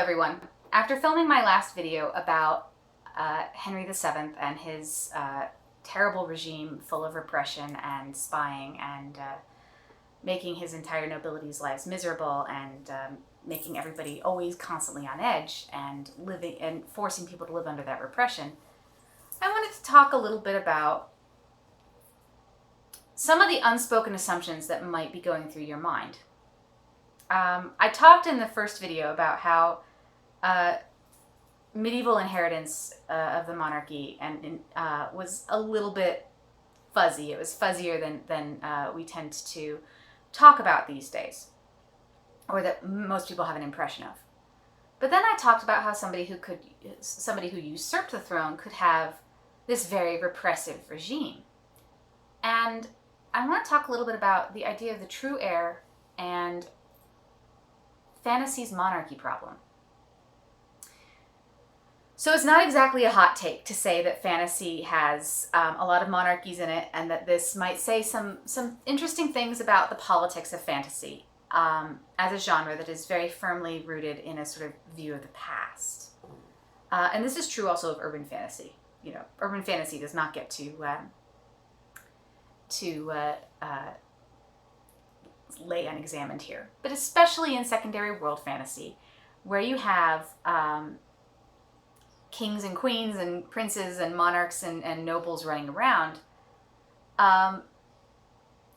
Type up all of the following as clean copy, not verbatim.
everyone. After filming my last video about Henry VII and his terrible regime full of repression and spying and making his entire nobility's lives miserable and making everybody always constantly on edge and living and forcing people to live under that repression, I wanted to talk a little bit about some of the unspoken assumptions that might be going through your mind. I talked in the first video about how medieval inheritance of the monarchy was a little bit fuzzy. It was fuzzier than we tend to talk about these days, or that most people have an impression of. But then I talked about how somebody who usurped the throne could have this very repressive regime. And I want to talk a little bit about the idea of the true heir and fantasy's monarchy problem. So it's not exactly a hot take to say that fantasy has a lot of monarchies in it, and that this might say some interesting things about the politics of fantasy as a genre that is very firmly rooted in a sort of view of the past. And this is true also of urban fantasy. You know, urban fantasy does not get to lay unexamined here, but especially in secondary world fantasy, where you have kings and queens and princes and monarchs and nobles running around,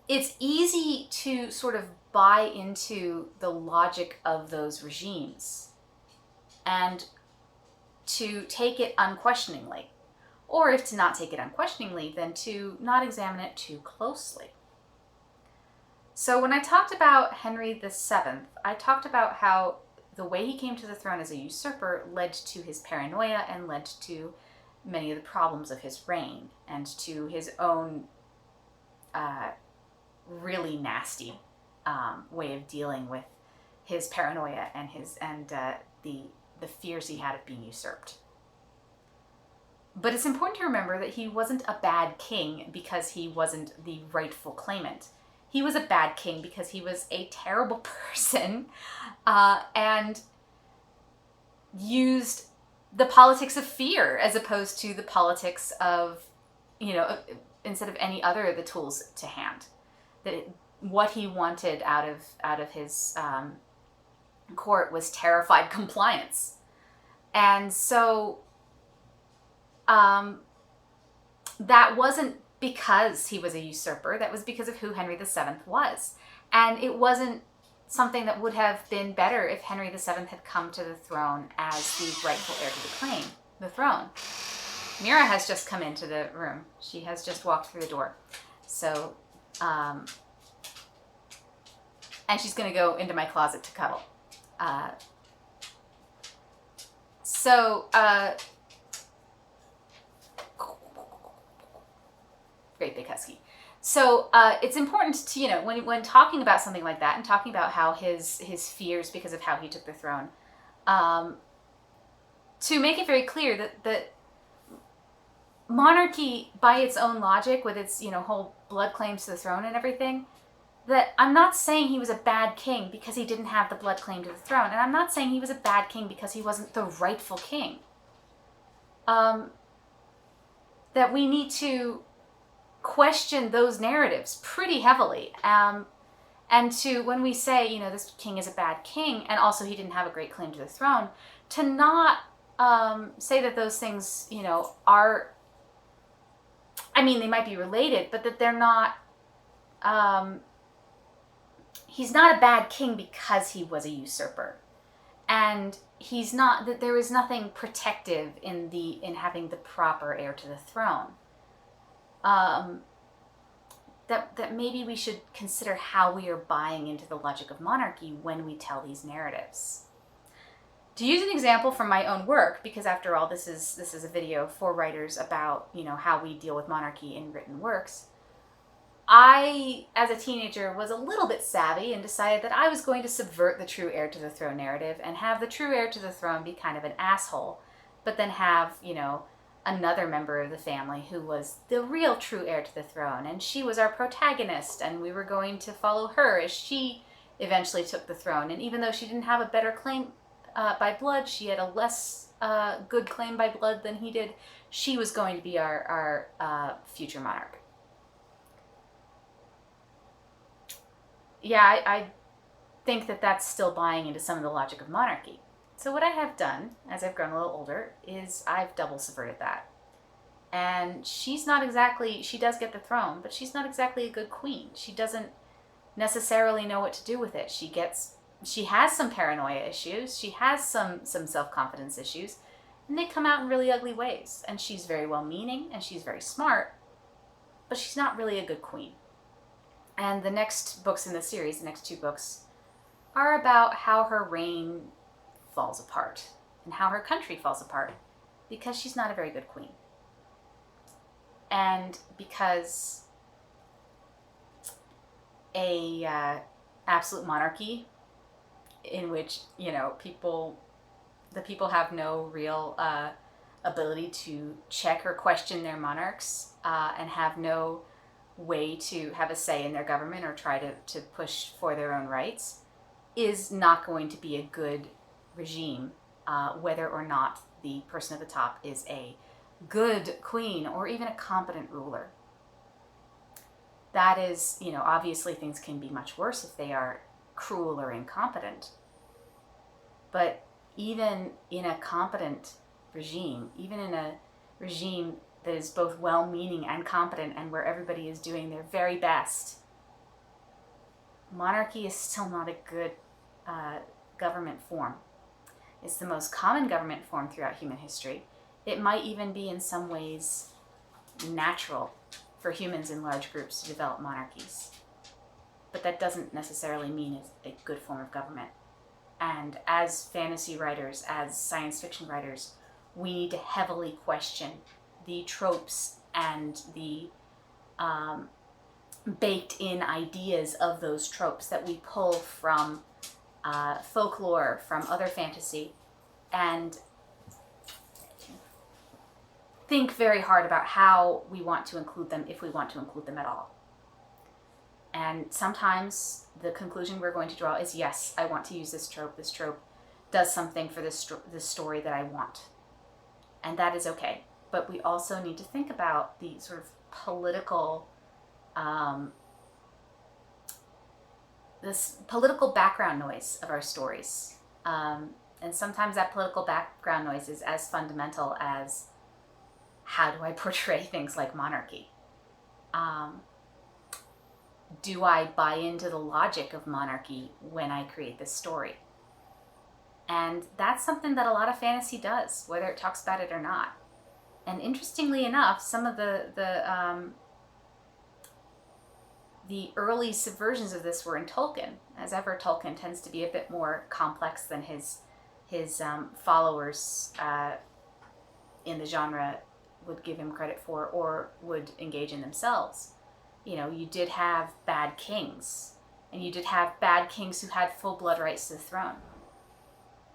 it's easy to sort of buy into the logic of those regimes and to take it unquestioningly. Or if to not take it unquestioningly, then to not examine it too closely. So when I talked about Henry VII, I talked about how the way he came to the throne as a usurper led to his paranoia and led to many of the problems of his reign and to his own really nasty way of dealing with his paranoia and the fears he had of being usurped. But it's important to remember that he wasn't a bad king because he wasn't the rightful claimant. He was a bad king because he was a terrible person and used the politics of fear as opposed to the politics of, instead of any other of the tools to hand. What he wanted out of his court was terrified compliance. And so that wasn't because he was a usurper. That was because of who Henry VII was. And it wasn't something that would have been better if Henry VII had come to the throne as the rightful heir to the throne. Mira has just come into the room. She has just walked through the door. So, and she's going to go into my closet to cuddle. Great big husky. So it's important to, when talking about something like that and talking about how his fears because of how he took the throne, to make it very clear that monarchy, by its own logic, with its whole blood claims to the throne and everything, that I'm not saying he was a bad king because he didn't have the blood claim to the throne, and I'm not saying he was a bad king because he wasn't the rightful king. That we need to question those narratives pretty heavily. And to, when we say, this king is a bad king, and also he didn't have a great claim to the throne, to not say that those things, are, they might be related, but that they're not, he's not a bad king because he was a usurper. And he's not, that there is nothing protective in having the proper heir to the throne. That maybe we should consider how we are buying into the logic of monarchy when we tell these narratives. To use an example from my own work, because after all, this is a video for writers about, how we deal with monarchy in written works. I, as a teenager, was a little bit savvy and decided that I was going to subvert the true heir to the throne narrative and have the true heir to the throne be kind of an asshole, but then have, another member of the family who was the real true heir to the throne, and she was our protagonist, and we were going to follow her as she eventually took the throne. And even though she didn't have a better claim by blood. She had a less good claim by blood than he did. She was going to be our future monarch. Yeah, I think that that's still buying into some of the logic of monarchy. So what I have done, as I've grown a little older, is I've double subverted that. And she's not exactly, she does get the throne, but she's not exactly a good queen. She doesn't necessarily know what to do with it. She has some paranoia issues. She has some self-confidence issues, and they come out in really ugly ways. And she's very well-meaning, and she's very smart, but she's not really a good queen. And the next books in the series, the next 2 books, are about how her reign falls apart and how her country falls apart because she's not a very good queen. And because a absolute monarchy in which, the people have no real ability to check or question their monarchs and have no way to have a say in their government or try to push for their own rights, is not going to be a good regime, whether or not the person at the top is a good queen or even a competent ruler. That is, obviously things can be much worse if they are cruel or incompetent. But even in a competent regime, even in a regime that is both well-meaning and competent and where everybody is doing their very best, monarchy is still not a good government form. It's the most common government form throughout human history. It might even be in some ways natural for humans in large groups to develop monarchies. But that doesn't necessarily mean it's a good form of government. And as fantasy writers, as science fiction writers, we need to heavily question the tropes and the baked-in ideas of those tropes that we pull from folklore, from other fantasy, and think very hard about how we want to include them, if we want to include them at all. And sometimes the conclusion we're going to draw is, yes, I want to use this trope. This trope does something for this story that I want. And that is okay. But we also need to think about the sort of political, this political background noise of our stories. And sometimes that political background noise is as fundamental as, how do I portray things like monarchy? Do I buy into the logic of monarchy when I create this story? And that's something that a lot of fantasy does, whether it talks about it or not. And interestingly enough, some of the early subversions of this were in Tolkien. As ever, Tolkien tends to be a bit more complex than his followers in the genre would give him credit for or would engage in themselves. You did have bad kings, and you did have bad kings who had full blood rights to the throne.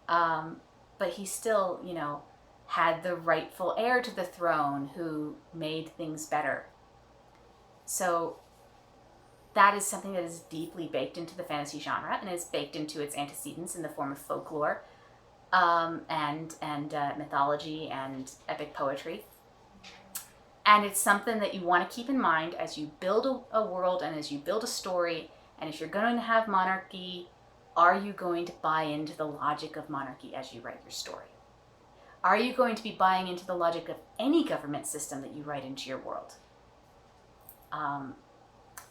But he still, had the rightful heir to the throne who made things better. So that is something that is deeply baked into the fantasy genre and is baked into its antecedents in the form of folklore and mythology and epic poetry. And it's something that you want to keep in mind as you build a world and as you build a story. And if you're going to have monarchy, are you going to buy into the logic of monarchy as you write your story? Are you going to be buying into the logic of any government system that you write into your world?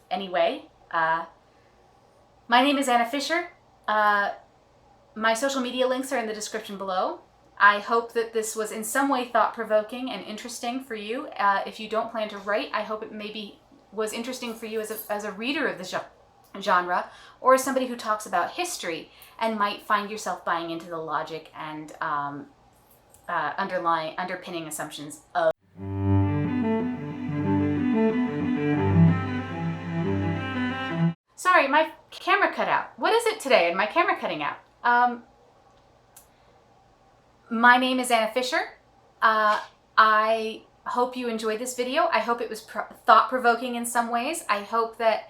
Anyway, my name is Anna Fisher. My social media links are in the description below. I hope that this was in some way thought-provoking and interesting for you. If you don't plan to write, I hope it maybe was interesting for you as a reader of the genre, or as somebody who talks about history and might find yourself buying into the logic and underpinning assumptions of. Sorry, my camera cut out. What is it today and my camera cutting out? My name is Anna Fisher. I hope you enjoyed this video. I hope it was thought-provoking in some ways. I hope that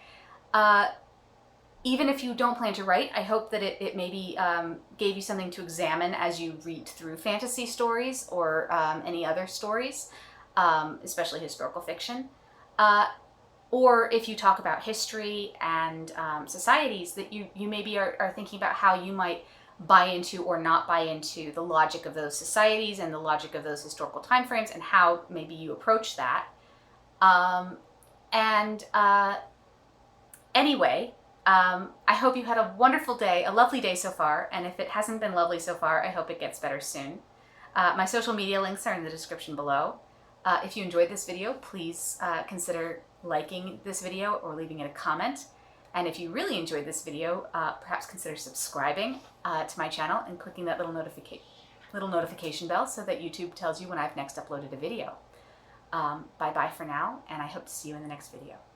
even if you don't plan to write, I hope that it maybe gave you something to examine as you read through fantasy stories or any other stories, especially historical fiction. Or if you talk about history and societies, that you maybe are thinking about how you might buy into or not buy into the logic of those societies and the logic of those historical timeframes, and how maybe you approach that. Anyway, I hope you had a wonderful day, a lovely day so far, and if it hasn't been lovely so far, I hope it gets better soon. My social media links are in the description below. If you enjoyed this video, please consider liking this video or leaving it a comment. And if you really enjoyed this video, perhaps consider subscribing to my channel and clicking that little notification bell so that YouTube tells you when I've next uploaded a video. Bye-bye for now, and I hope to see you in the next video.